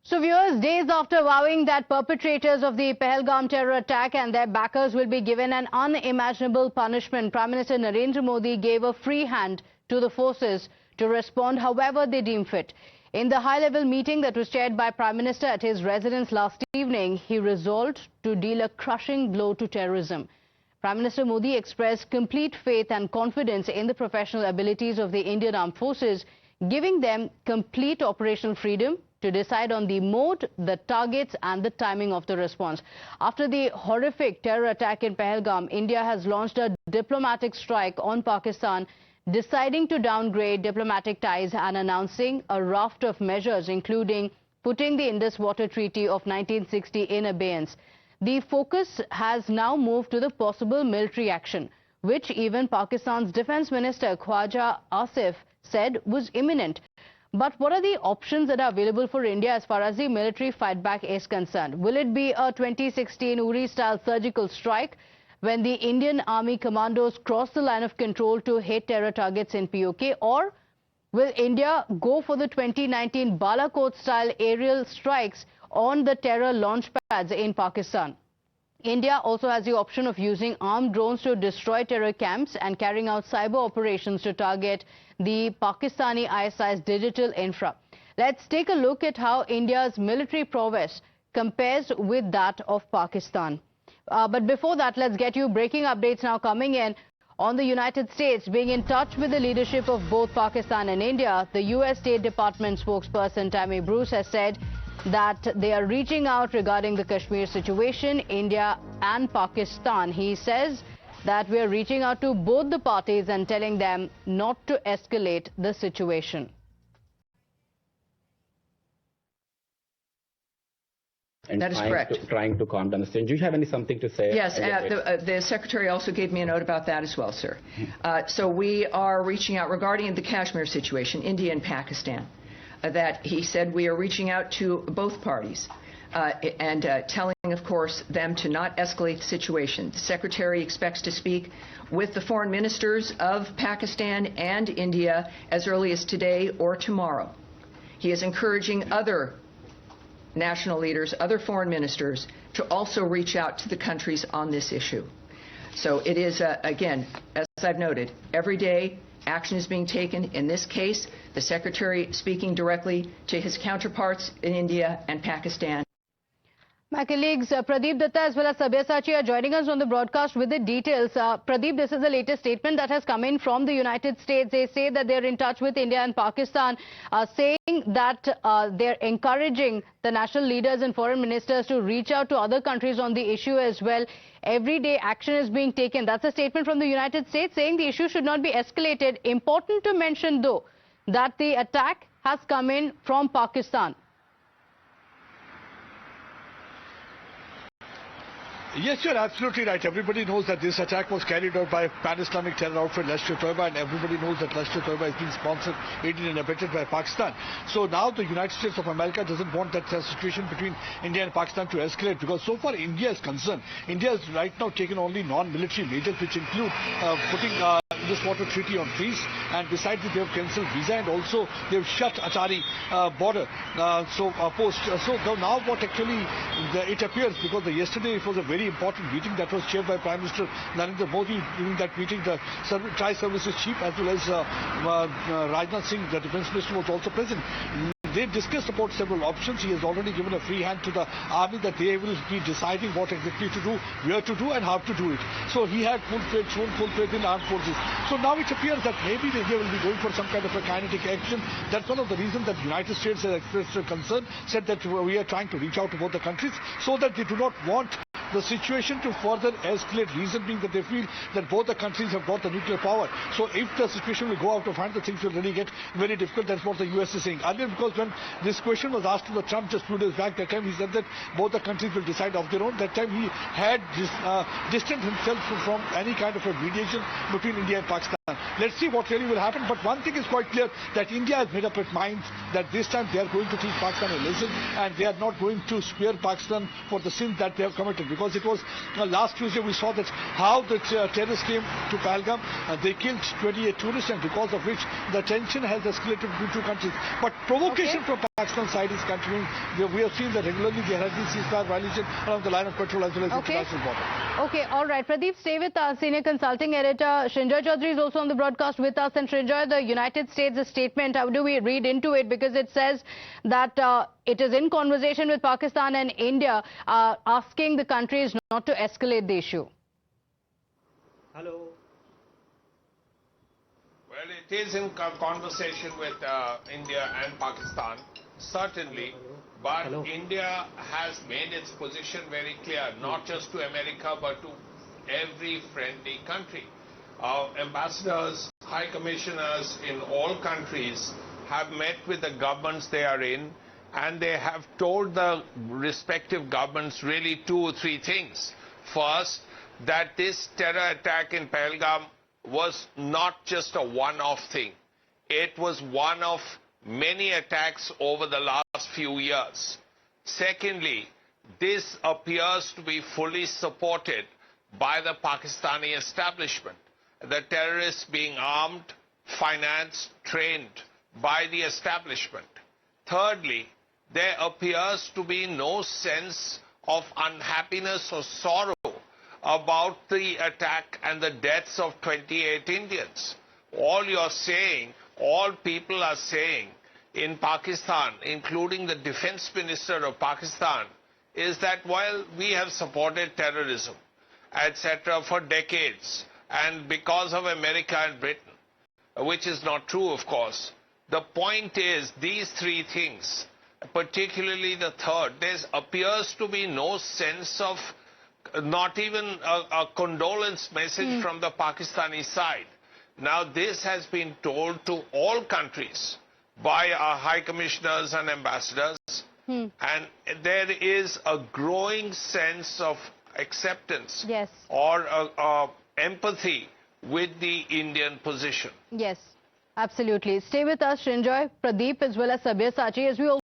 So viewers, days after vowing that perpetrators of the Pahalgam terror attack and their backers will be given an unimaginable punishment, Prime Minister Narendra Modi gave a free hand to the forces to respond however they deem fit. In the high-level meeting that was chaired by Prime Minister at his residence last evening, he resolved to deal a crushing blow to terrorism. Prime Minister Modi expressed complete faith and confidence in the professional abilities of the Indian Armed Forces, giving them complete operational freedom to decide on the mode, the targets and the timing of the response. After the horrific terror attack in Pahalgam, India has launched a diplomatic strike on Pakistan, deciding to downgrade diplomatic ties and announcing a raft of measures, including putting the Indus Water Treaty of 1960 in abeyance. The focus has now moved to the possible military action, which even Pakistan's Defence Minister Khwaja Asif said was imminent. But what are the options that are available for India as far as the military fight back is concerned? Will it be a 2016 Uri-style surgical strike when the Indian Army commandos cross the line of control to hit terror targets in POK? Or will India go for the 2019 Balakot-style aerial strikes on the terror launch pads in Pakistan? India also has the option of using armed drones to destroy terror camps and carrying out cyber operations to target the Pakistani ISI's digital infra. Let's take a look at how India's military prowess compares with that of Pakistan. But before that, let's get you breaking updates now coming in on the United States being in touch with the leadership of both Pakistan and India. The US State Department spokesperson Tammy Bruce has said that they are reaching out regarding the Kashmir situation, India and Pakistan. He says that we are reaching out to both the parties and telling them not to escalate the situation. And that is correct. Trying to calm down the situation. Do you have something to say? Yes, the Secretary also gave me a note about that as well, sir. So we are reaching out regarding the Kashmir situation, India and Pakistan. That he said we are reaching out to both parties and telling, of course, them to not escalate the situation. The Secretary expects to speak with the foreign ministers of Pakistan and India as early as today or tomorrow. He is encouraging other national leaders, other foreign ministers, to also reach out to the countries on this issue. So it is, again, as I've noted, every day action is being taken. In this case, the Secretary speaking directly to his counterparts in India and Pakistan. My colleagues Pradeep Datta as well as Sabyasachi are joining us on the broadcast with the details. Pradeep, this is the latest statement that has come in from the United States. They say that they're in touch with India and Pakistan, saying that they're encouraging the national leaders and foreign ministers to reach out to other countries on the issue as well. Everyday action is being taken. That's a statement from the United States saying the issue should not be escalated. Important to mention, though, that the attack has come in from Pakistan. Yes, you're absolutely right. Everybody knows that this attack was carried out by pan-Islamic terror outfit Lashkar-e-Taiba, and everybody knows that Lashkar-e-Taiba is being sponsored, aided and abetted by Pakistan. So now the United States of America doesn't want that situation between India and Pakistan to escalate, because so far India is concerned. India has right now taken only non-military measures, which include putting this water treaty on freeze, and besides it, they have cancelled visa, and also they have shut Atari border post. So now what actually it appears, because yesterday it was a very important meeting that was chaired by Prime Minister Narendra Modi. During that meeting, the Tri-Services Chief as well as Rajnath Singh, the Defence Minister, was also present. They discussed about several options. He has already given a free hand to the army that they will be deciding what exactly to do, where to do and how to do it. So he had shown full faith in armed forces. So now it appears that maybe India will be going for some kind of a kinetic action. That's one of the reasons that the United States has expressed a concern, said that we are trying to reach out to both the countries so that they do not want the situation to further escalate, reason being that they feel that both the countries have got the nuclear power. So if the situation will go out of hand, the things will really get very difficult. That's what the US is saying. Earlier, because when this question was asked to the Trump just 2 days back, that time he said that both the countries will decide of their own. That time he had distanced himself from any kind of a mediation between India and Pakistan. Let's see what really will happen. But one thing is quite clear, that India has made up its mind that this time they are going to teach Pakistan a lesson, and they are not going to spare Pakistan for the sins that they have committed. Because it was last Tuesday we saw that how the terrorists came to Pahalgam and they killed 28 tourists, and because of which the tension has escalated between two countries. But provocation from Pakistan side is continuing. We have seen that regularly there has been ceasefire violation along the line of control as well as international border. Okay, all right. Pradeep, stay with us. Senior consulting editor Srinjoy Chaudhary is also on the broadcast with us. And Srinjoy, the United States' statement, how do we read into it? Because it says that it is in conversation with Pakistan and India, asking the countries not to escalate the issue. Hello. Well, it is in conversation with India and Pakistan, certainly. But Hello. India has made its position very clear, not just to America, but to every friendly country. Our ambassadors, high commissioners in all countries have met with the governments they are in, and they have told the respective governments really 2 or 3 things. First, that this terror attack in Pahalgam was not just a one-off thing. It was one of many attacks over the last few years. Secondly, this appears to be fully supported by the Pakistani establishment. The terrorists being armed, financed, trained by the establishment. Thirdly, there appears to be no sense of unhappiness or sorrow about the attack and the deaths of 28 Indians. All people are saying in Pakistan, including the defense minister of Pakistan, is that while we have supported terrorism, etc., for decades, and because of America and Britain, which is not true, of course, the point is these 3 things, particularly the third, there appears to be no sense of, not even a condolence message from the Pakistani side. Now, this has been told to all countries by our high commissioners and ambassadors, and there is a growing sense of acceptance or empathy with the Indian position. Yes, absolutely. Stay with us, Srinjoy, Pradeep, as well as Sabir Sachi, as we